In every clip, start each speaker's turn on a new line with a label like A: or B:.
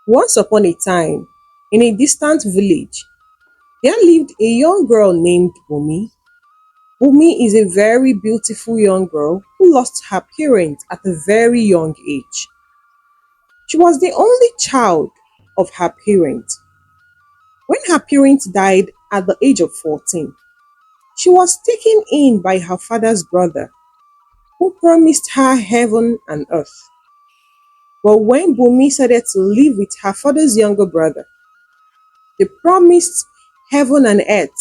A: Once upon a time, in a distant village, there lived a young girl named Bumi. Bumi is a very beautiful young girl who lost her parents at a very young age. She was the only child of her parents. When her parents died at the age of 14, she was taken in by her father's brother, who promised her heaven and earth. But when Bumi started to live with her father's younger brother, the promised heaven and earth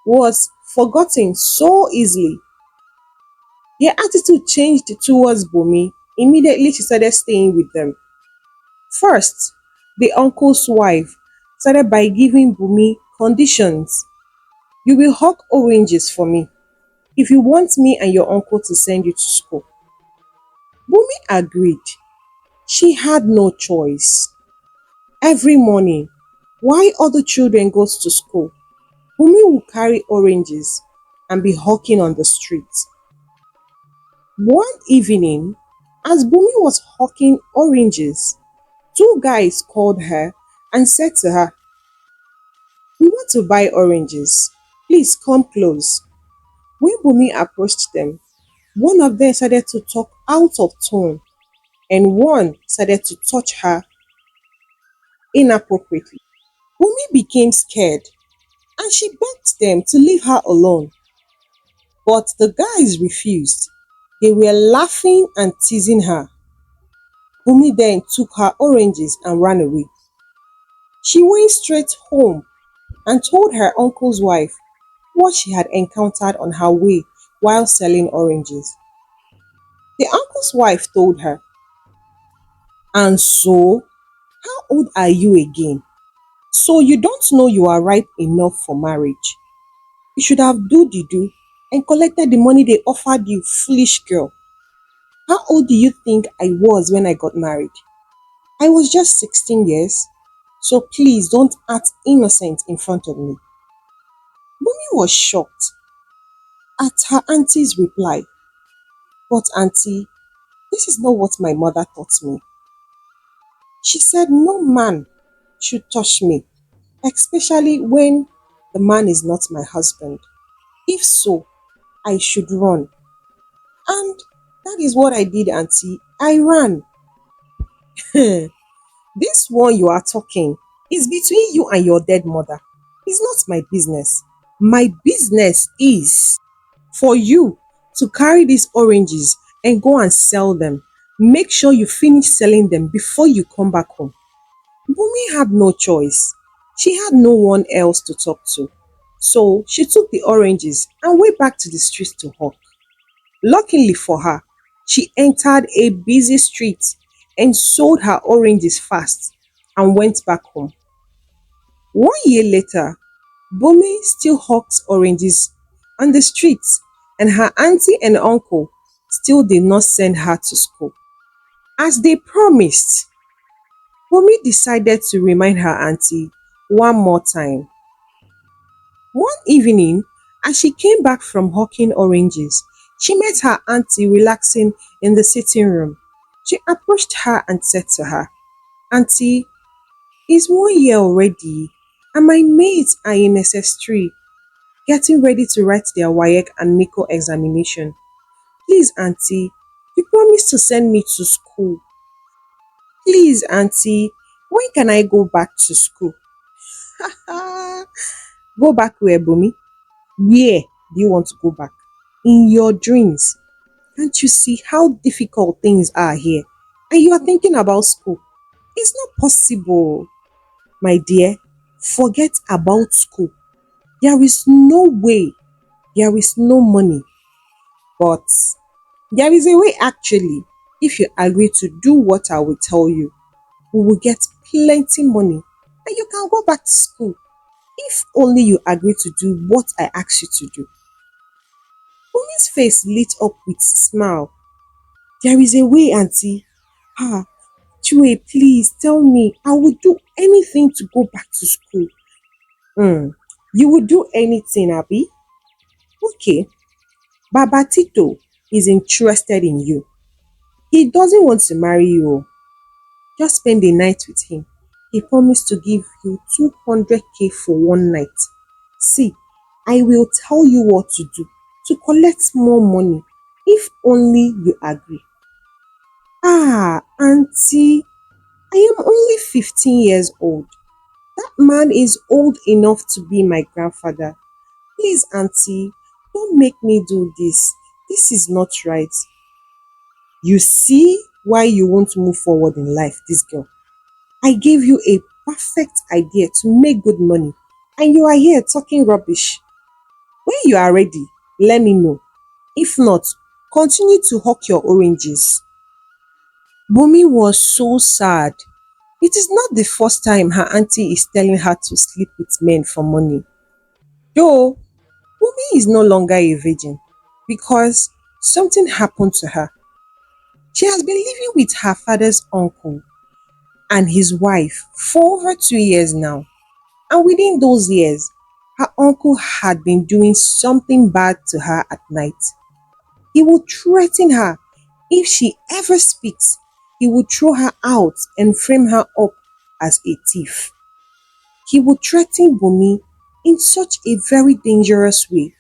A: was forgotten so easily. Their attitude changed towards Bumi immediately she started staying with them. First, the uncle's wife started by giving Bumi conditions. You will hawk oranges for me if you want me and your uncle to send you to school. Bumi agreed. She had no choice. Every morning, while other children goes to school, Bumi would carry oranges and be hawking on the streets. One evening, as Bumi was hawking oranges, two guys called her and said to her, "We want to buy oranges. Please come close." When Bumi approached them, one of them started to talk out of tone and one started to touch her inappropriately. Bumi became scared and she begged them to leave her alone. But the guys refused. They were laughing and teasing her. Bumi then took her oranges and ran away. She went straight home and told her uncle's wife what she had encountered on her way while selling oranges. The uncle's wife told her, "And so, how old are you again? So you don't know you are ripe enough for marriage. You should have do the do and collected the money they offered you, foolish girl. How old do you think I was when I got married? I was just 16 years. So please don't act innocent in front of me." Bumi was shocked at her auntie's reply. "But auntie, this is not what my mother taught me. She said no man should touch me, especially when the man is not my husband. If so, I should run. And that is what I did, auntie. I ran." "This one you are talking is between you and your dead mother. It's not my business. My business is for you to carry these oranges and go and sell them. Make sure you finish selling them before you come back home." Bumi had no choice. She had no one else to talk to. So she took the oranges and went back to the street to hawk. Luckily for her, she entered a busy street and sold her oranges fast and went back home. 1 year later, Bumi still hawks oranges on the streets and her auntie and uncle still did not send her to school. As they promised, Bumi decided to remind her auntie one more time. One evening, as she came back from hawking oranges, she met her auntie relaxing in the sitting room. She approached her and said to her, "Auntie, it's 1 year already and my mates are in SS3 getting ready to write their WAEC and NICO examination. Please, auntie, you promised to send me to school. Please, auntie, when can I go back to school?" Ah, go back where, Bumi? Where do you want to go back? In your dreams. Can't you see how difficult things are here? And you are thinking about school. It's not possible. My dear, forget about school. There is no way. There is no money. But there is a way actually. If you agree to do what I will tell you, we will get plenty money and you can go back to school. If only you agree to do what I ask you to do. Bumi's face lit up with smile. "There is a way, auntie. Ah, Chue, please tell me. I will do anything to go back to school." Hmm. You will do anything, Abi? Okay. Baba Tito is interested in you. He doesn't want to marry you. Oh. Just spend the night with him. He promised to give you 200K for one night. See, I will tell you what to do to collect more money if only you agree. Ah, auntie, I am only 15 years old. That man is old enough to be my grandfather. Please, auntie, don't make me do this. This is not right. You see why you won't move forward in life, this girl. I gave you a perfect idea to make good money, and you are here talking rubbish. When you are ready, let me know. If not, continue to hawk your oranges. Bumi was so sad. It is not the first time her auntie is telling her to sleep with men for money. Though, Bumi is no longer a virgin because something happened to her. She has been living with her father's uncle and his wife for over 2 years now. And within those years, her uncle had been doing something bad to her at night. He would threaten her. If she ever speaks, he would throw her out and frame her up as a thief. He would threaten Bumi in such a very dangerous way.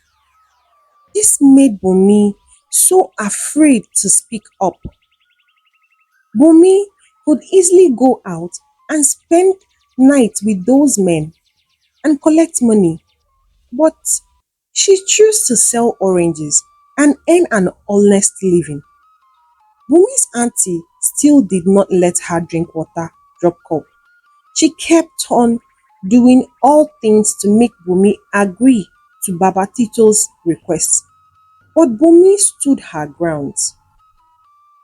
A: This made Bumi so afraid to speak up. Bumi could easily go out and spend night with those men and collect money, but she chose to sell oranges and earn an honest living. Bumi's auntie still did not let her drink water drop cup. She kept on doing all things to make Bumi agree to Baba Tito's request, but Bumi stood her ground.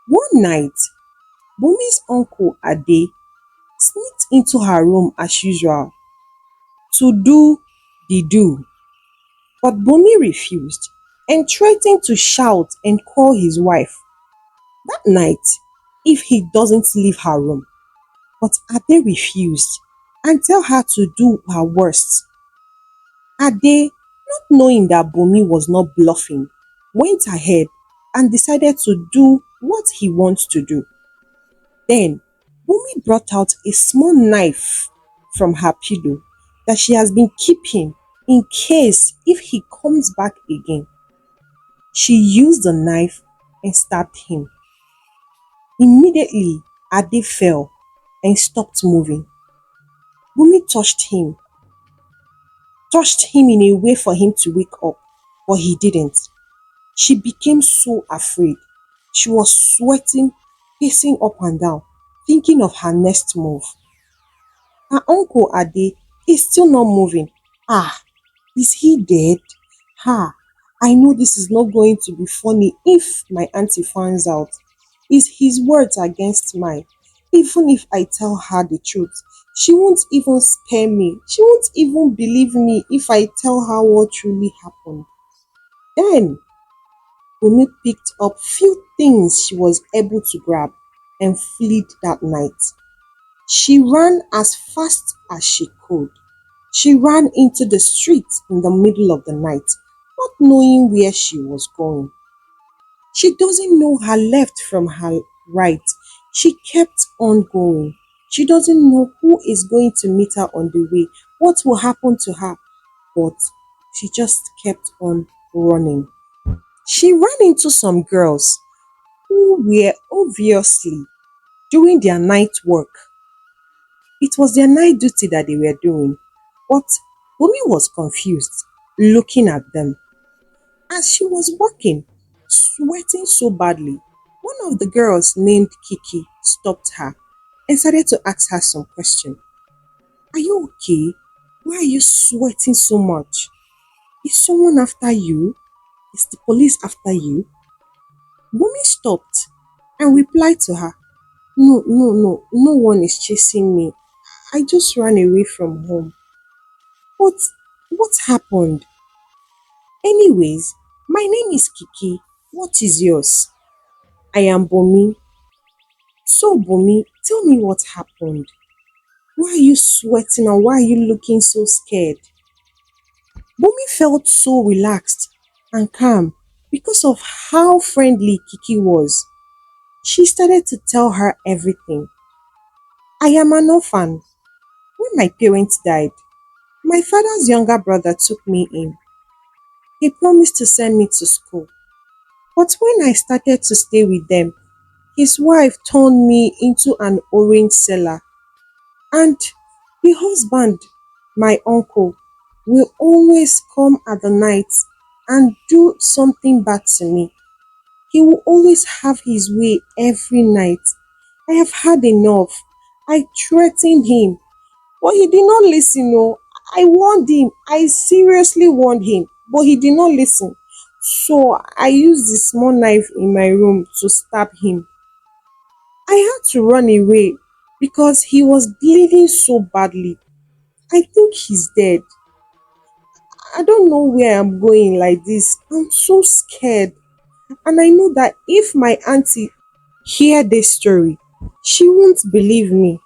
A: One night, Bumi's uncle Ade sneaked into her room as usual to do the do, but Bumi refused and threatened to shout and call his wife that night if he doesn't leave her room. But Ade refused and tell her to do her worst. Ade, not knowing that Bumi was not bluffing, went ahead and decided to do what he wants to do. Then, Bumi brought out a small knife from her pillow that she has been keeping in case if he comes back again. She used the knife and stabbed him. Immediately, Ade fell and stopped moving. Bumi touched him in a way for him to wake up, but he didn't. She became so afraid. She was sweating, pacing up and down, thinking of her next move. Her uncle Ade is still not moving. Ah, is he dead? Ha, I know this is not going to be funny if my auntie finds out. Is his words against mine? Even if I tell her the truth, she won't even spare me. She won't even believe me if I tell her what truly happened. Then Bumi picked up few things she was able to grab and fled that night. She ran as fast as she could. She ran into the street in the middle of the night, not knowing where she was going. She doesn't know her left from her right. She kept on going. She doesn't know who is going to meet her on the way, what will happen to her, but she just kept on running. She ran into some girls who were obviously doing their night work. It was their night duty that they were doing, but Bumi was confused looking at them. As she was walking, sweating so badly, one of the girls named Kiki stopped her and started to ask her some questions. Are you okay? Why are you sweating so much? Is someone after you? Is the police after you? Bumi stopped and replied to her, no one is chasing me. I just ran away from home. But what happened? Anyways, my name is Kiki. What is yours? I am Bumi. So Bumi, tell me what happened. Why are you sweating and why are you looking so scared? Bumi felt so relaxed and calm because of how friendly Kiki was. She started to tell her everything. I am an orphan. When my parents died, my father's younger brother took me in. He promised to send me to school. But when I started to stay with them, his wife turned me into an orange seller. And the husband, my uncle, will always come at the night and do something bad to me. He will always have his way every night. I have had enough. I threatened him, but he did not listen. No, I warned him. I seriously warned him, but he did not listen. So I used the small knife in my room to stab him. I had to run away because he was bleeding so badly. I think he's dead. I don't know where I'm going like this. I'm so scared. And I know that if my auntie hear this story, she won't believe me.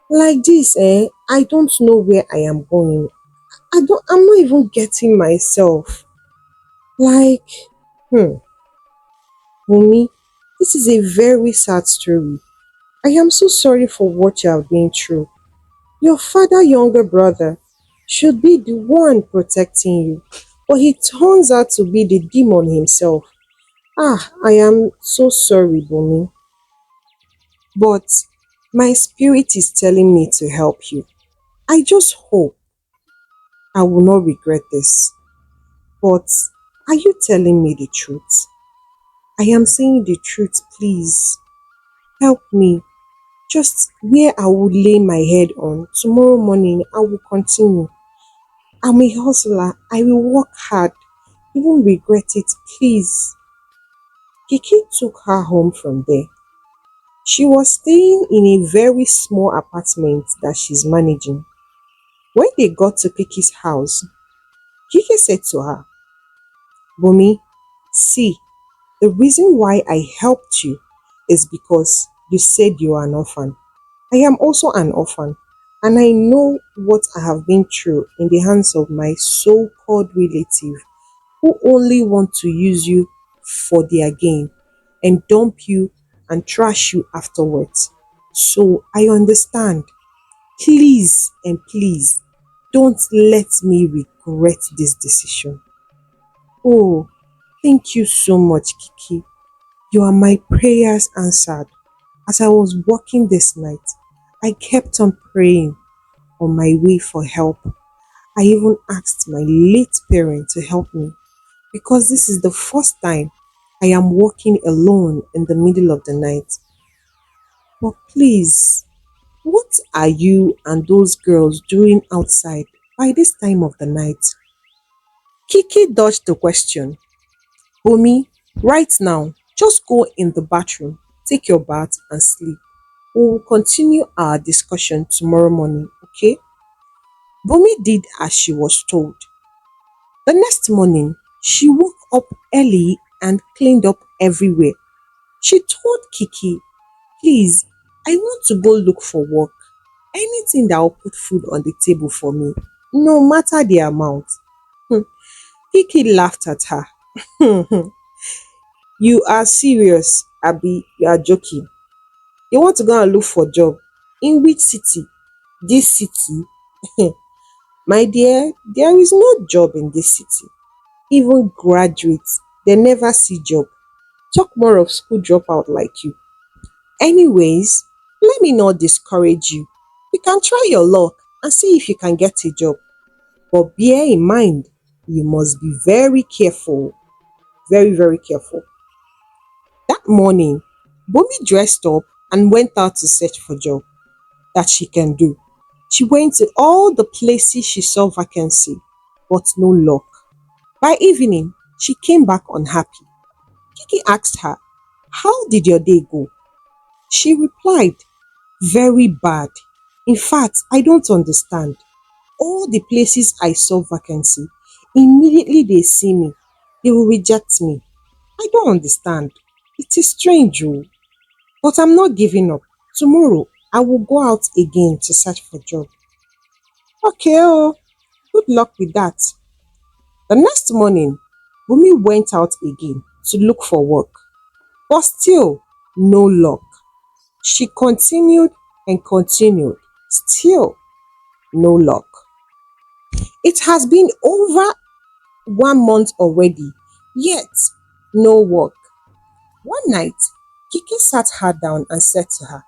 A: Like this, I don't know where I am going. I'm not even getting myself. Like, hmm, Wumi, this is a very sad story. I am so sorry for what you have been through. Your father younger brother should be the one protecting you, but he turns out to be the demon himself. Ah, I am so sorry, Bumi. But my spirit is telling me to help you. I just hope I will not regret this. But are you telling me the truth? I am saying the truth, please. Help me. Just where I will lay my head on. Tomorrow morning, I will continue. I'm a hustler. I will work hard. You won't regret it, please. Kiki took her home from there. She was staying in a very small apartment that she's managing. When they got to Kiki's house, Kiki said to her, Bumi, see, the reason why I helped you is because you said you are an orphan. I am also an orphan, and I know what I have been through in the hands of my so-called relative who only want to use you for their gain and dump you and trash you afterwards. So I understand. Please and please don't let me regret this decision. Oh, thank you so much, Kiki. You are my prayers answered. As I was walking this night, I kept on praying on my way for help. I even asked my late parent to help me because this is the first time I am walking alone in the middle of the night. But please, what are you and those girls doing outside by this time of the night? Kiki dodged the question. Bumi, right now, just go in the bathroom, take your bath and sleep. We will continue our discussion tomorrow morning, okay? Bumi did as she was told. The next morning, she woke up early and cleaned up everywhere. She told Kiki, please, I want to go look for work. Anything that will put food on the table for me, no matter the amount. Hmm. Kiki laughed at her. You are serious, Abi, you are joking. You want to go and look for job? In which city? This city? My dear, there is no job in this city. Even graduates, they never see job. Talk more of school dropout like you. Anyways, let me not discourage you. You can try your luck and see if you can get a job. But bear in mind, you must be very careful. Very, very careful. That morning, Bobby dressed up and went out to search for job that she can do. She went to all the places she saw vacancy, but no luck. By evening, she came back unhappy. Kiki asked her, how did your day go? She replied, very bad. In fact, I don't understand. All the places I saw vacancy, immediately they see me, they will reject me. I don't understand. It is strange, oh, but I'm not giving up. Tomorrow, I will go out again to search for job. Okay, oh, good luck with that. The next morning, Bumi went out again to look for work, but still no luck. She continued and continued, still. no luck. It has been over 1 month already, yet no work. One night, Kiki sat her down and said to her,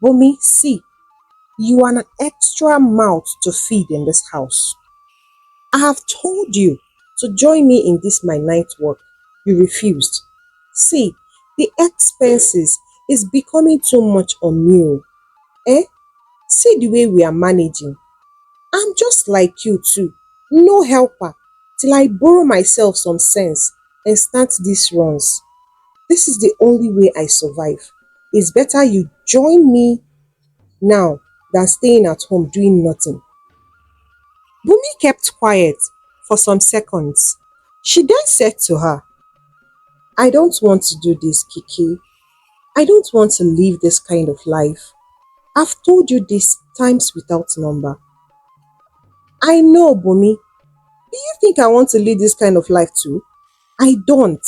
A: Bumi, see, you are an extra mouth to feed in this house. I have told you to join me in this my night work. You refused. See, the expenses is becoming too much on you. Eh? See the way we are managing. I'm just like you too. No helper till I borrow myself some sense and start these runs. This is the only way I survive. It's better you join me now than staying at home doing nothing. Bumi kept quiet for some seconds. She then said to her, I don't want to do this, Kiki. I don't want to live this kind of life. I've told you this times without number. I know, Bumi. Do you think I want to live this kind of life too? I don't.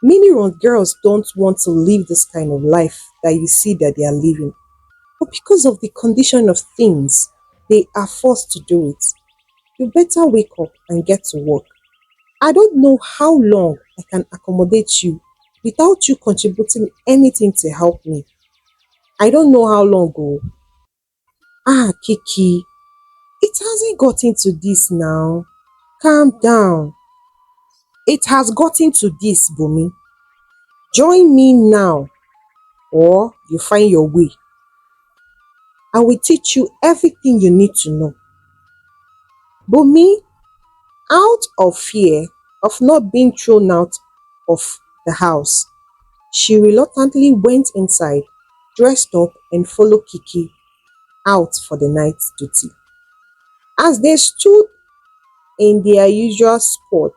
A: Many young girls don't want to live this kind of life that you see that they are living. But because of the condition of things, they are forced to do it. You better wake up and get to work. I don't know how long I can accommodate you without you contributing anything to help me. I don't know how long ago. Kiki, it hasn't gotten to this now. Calm down. It has gotten to this, Bumi. Join me now or you find your way. I will teach you everything you need to know. Bumi, out of fear of not being thrown out of the house, she reluctantly went inside, dressed up and followed Kiki out for the night duty. As they stood in their usual spot,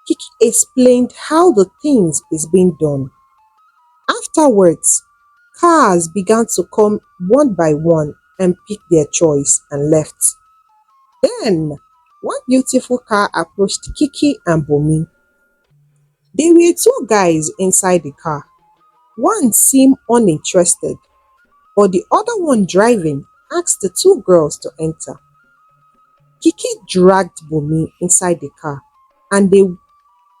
A: Kiki explained how the things is being done. Afterwards, cars began to come one by one and pick their choice and left. Then, one beautiful car approached Kiki and Bumi. There were two guys inside the car. One seemed uninterested, but the other one driving asked the two girls to enter. Kiki dragged Bumi inside the car and they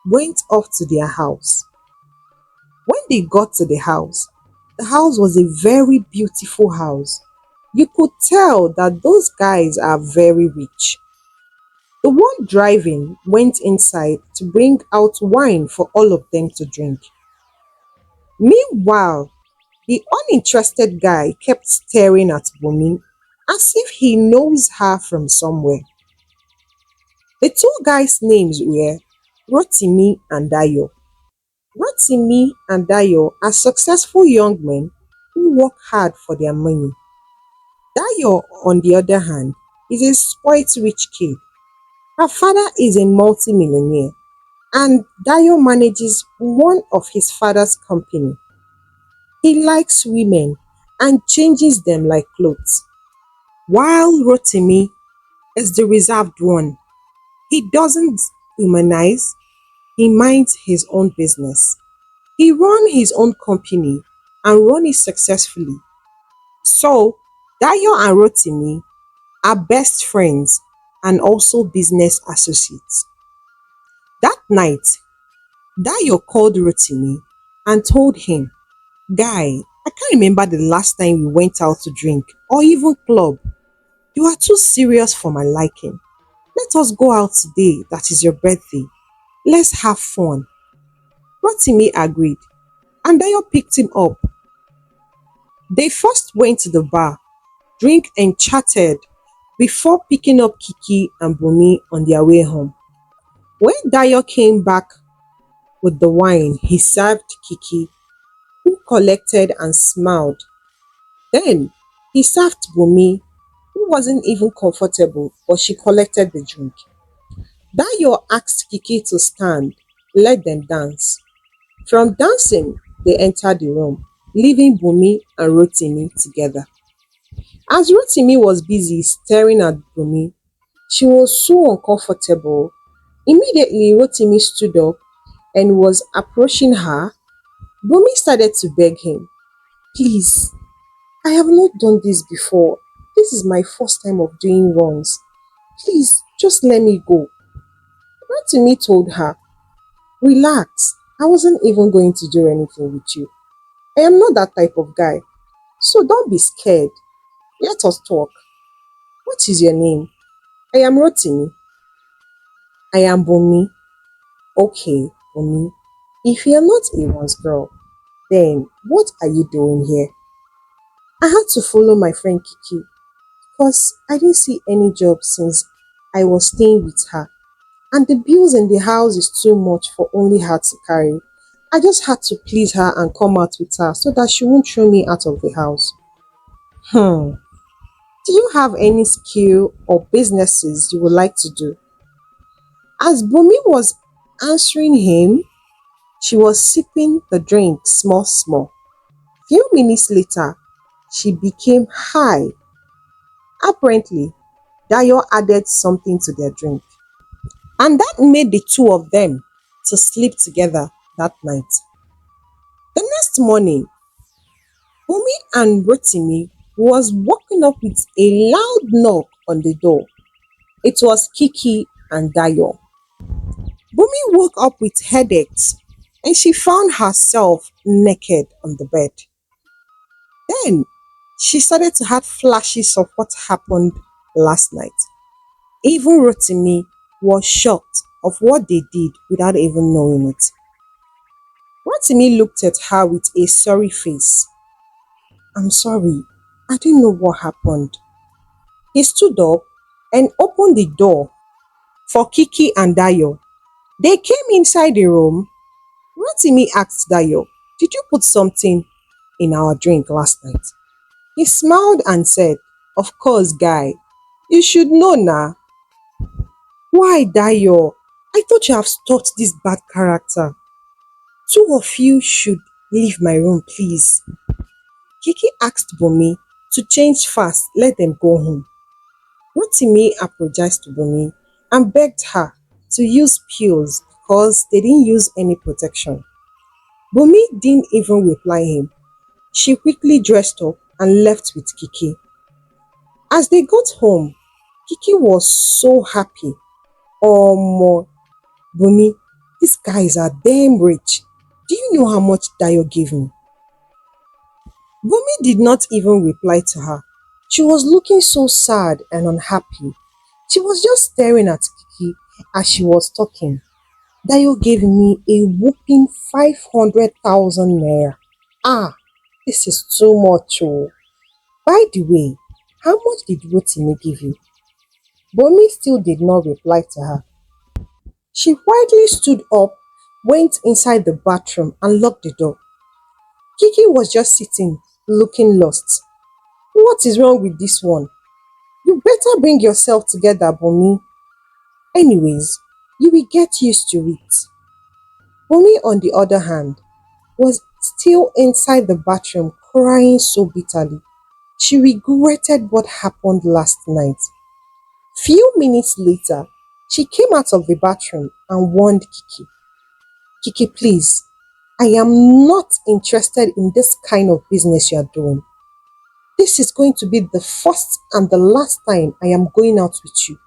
A: went off to their house. When they got to the house was a very beautiful house. You could tell that those guys are very rich. The one driving went inside to bring out wine for all of them to drink. Meanwhile, the uninterested guy kept staring at Bumi as if he knows her from somewhere. The two guys' names were Rotimi and Dayo. Rotimi and Dayo are successful young men who work hard for their money. Dayo, on the other hand, is a spoilt rich kid. Her father is a multi-millionaire and Dayo manages one of his father's company. He likes women and changes them like clothes. While Rotimi is the reserved one, he doesn't humanize, he minds his own business. He runs his own company and runs it successfully. So, Dayo and Rotimi are best friends and also business associates. That night, Dayo called Rotimi and told him, Guy, I can't remember the last time we went out to drink or even club. You are too serious for my liking. Let us go out today, that is your birthday. Let's have fun. Rotimi agreed and Dayo picked him up. They first went to the bar, drank and chatted before picking up Kiki and Bumi on their way home. When Dayo came back with the wine, he served Kiki, who collected and smiled. Then he served Bumi, who wasn't even comfortable, but she collected the drink. Dayo asked Kiki to stand, let them dance. From dancing, they entered the room, leaving Bumi and Rotimi together. As Rotimi was busy staring at Bumi, she was so uncomfortable. Immediately, Rotimi stood up and was approaching her. Bumi started to beg him, Please, I have not done this before. This is my first time of doing wrongs. Please, just let me go. Rotimi told her, relax. I wasn't even going to do anything with you. I am not that type of guy. So don't be scared. Let us talk. What is your name? I am Rotimi. I am Bunmi. Okay, Bunmi. If you're not Iwan's girl, then what are you doing here? I had to follow my friend Kiki because I didn't see any job since I was staying with her. And the bills in the house is too much for only her to carry. I just had to please her and come out with her so that she won't throw me out of the house. Hmm. Do you have any skill or businesses you would like to do? As Bumi was answering him, she was sipping the drink small small. Few minutes later, she became high. Apparently, Dayo added something to their drink. And that made the two of them to sleep together that night. The next morning, Bumi and Rotimi was woken up with a loud knock on the door. It was Kiki and Dayo. Bumi woke up with headaches and she found herself naked on the bed. Then she started to have flashes of what happened last night. Even Rotimi was shocked of what they did without even knowing it. Rotimi looked at her with a sorry face. I'm sorry, I didn't know what happened. He stood up and opened the door for Kiki and Dayo. They came inside the room. Rotimi asked Dayo, did you put something in our drink last night? He smiled and said, of course, guy. You should know now. Why, Dayo? I thought you have stopped this bad character. Two of you should leave my room, please. Kiki asked Bumi to change fast, let them go home. Rotimi apologized to Bumi and begged her to use pills because they didn't use any protection. Bumi didn't even reply him. She quickly dressed up and left with Kiki. As they got home, Kiki was so happy. Omo, Bumi, these guys are damn rich. Do you know how much Dayo gave me? Bumi did not even reply to her. She was looking so sad and unhappy. She was just staring at Kiki as she was talking. Dayo gave me a whooping 500,000 naira. Ah, this is too much. Oh. By the way, how much did Rotimi give you? Bumi still did not reply to her. She quietly stood up, went inside the bathroom and locked the door. Kiki was just sitting, looking lost. What is wrong with this one? You better bring yourself together, Bumi. Anyways, you will get used to it. Bumi, on the other hand, was still inside the bathroom crying so bitterly. She regretted what happened last night. Few minutes later, she came out of the bathroom and warned Kiki. Kiki, please, I am not interested in this kind of business you are doing. This is going to be the first and the last time I am going out with you.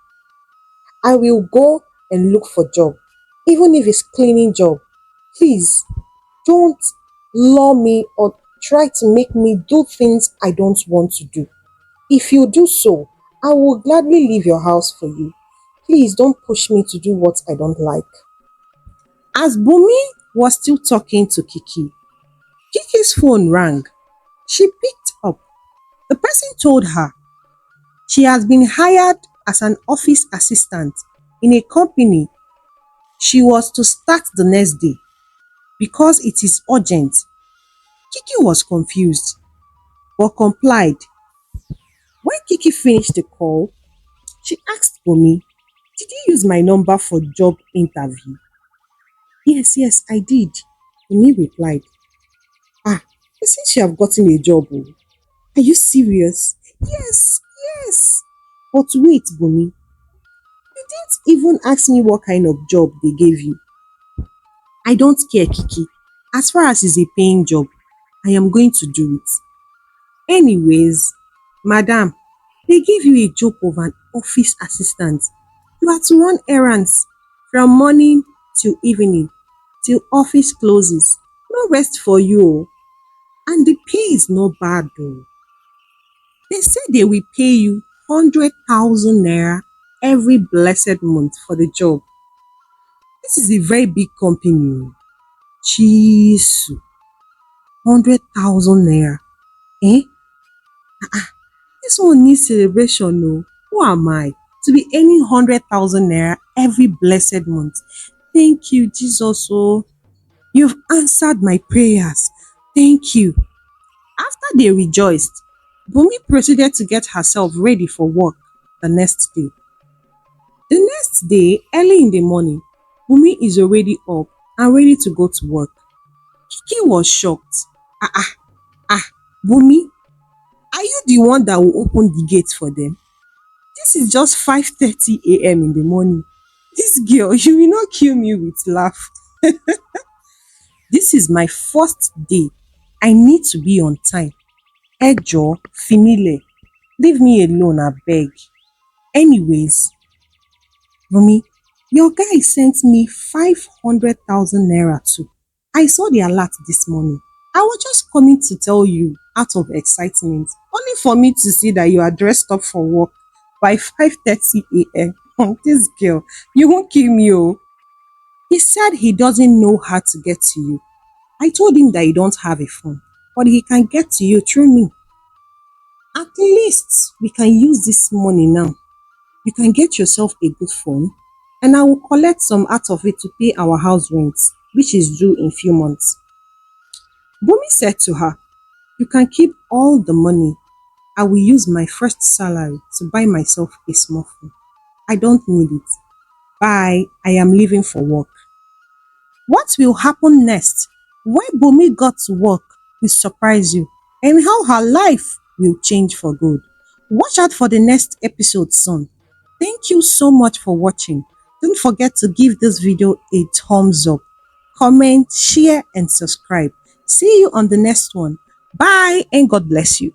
A: I will go and look for job, even if it's cleaning job. Please, don't lure me or try to make me do things I don't want to do. If you do so, I will gladly leave your house for you. Please don't push me to do what I don't like. As Bumi was still talking to Kiki, Kiki's phone rang. She picked up. The person told her she has been hired as an office assistant in a company she was to start the next day because it is urgent. Kiki was confused but complied. When Kiki finished the call, she asked Bumi, did you use my number for job interview? Yes, I did. Bumi replied. Ah, since you have gotten a job, oh, are you serious? Yes. But wait, Bumi, you didn't even ask me what kind of job they gave you. I don't care, Kiki. As far as it's a paying job, I am going to do it. Anyways, madam, They give you a job of an office assistant. You are to run errands from morning till evening, till office closes. No rest for you o, and the pay is not bad o. They say they will pay you 100,000 naira every blessed month for the job. This is a very big company o. Jesu, 100,000 naira. Eh? This one needs celebration o. Who am I to be earning 100,000 naira every blessed month? Thank you, Jesus o. You've answered my prayers. Thank you. After they rejoiced, Bunmi proceeded to get herself ready for work the next day. The next day, early in the morning, Bunmi is already up and ready to go to work. Kiki was shocked. Ah ah ah, Bunmi, are you the one that will open the gate for them? This is just 5:30 a.m. in the morning. This girl, you will not kill me with laugh. This is my first day. I need to be on time. Ẹ jọ̀ọ́, fi mí lẹ̀. Leave me alone abeg. Anyways, Bunmi, your guy sent me 500,000 naira too. I saw the alert this morning. I was just coming to tell you out of excitement, only for me to see that you are dressed up for work by 5:30 a.m. This girl, you won't kill me oh. He said he doesn't know how to get to you. I told him that you don't have a phone, but he can get to you through me. At least we can use this money now. You can get yourself a good phone, and I will collect some out of it to pay our house rent, which is due in few months. Bunmi said to her, you can keep all the money. I will use my first salary to buy myself a small phone. I don't need it. Bye, I am leaving for work. What will happen next? When Bunmi got to work will surprise you, and how her life will change for good. Watch out for the next episode soon. Thank you so much for watching. Don't forget to give this video a thumbs up, comment, share and subscribe. See you on the next one. Bye and God bless you.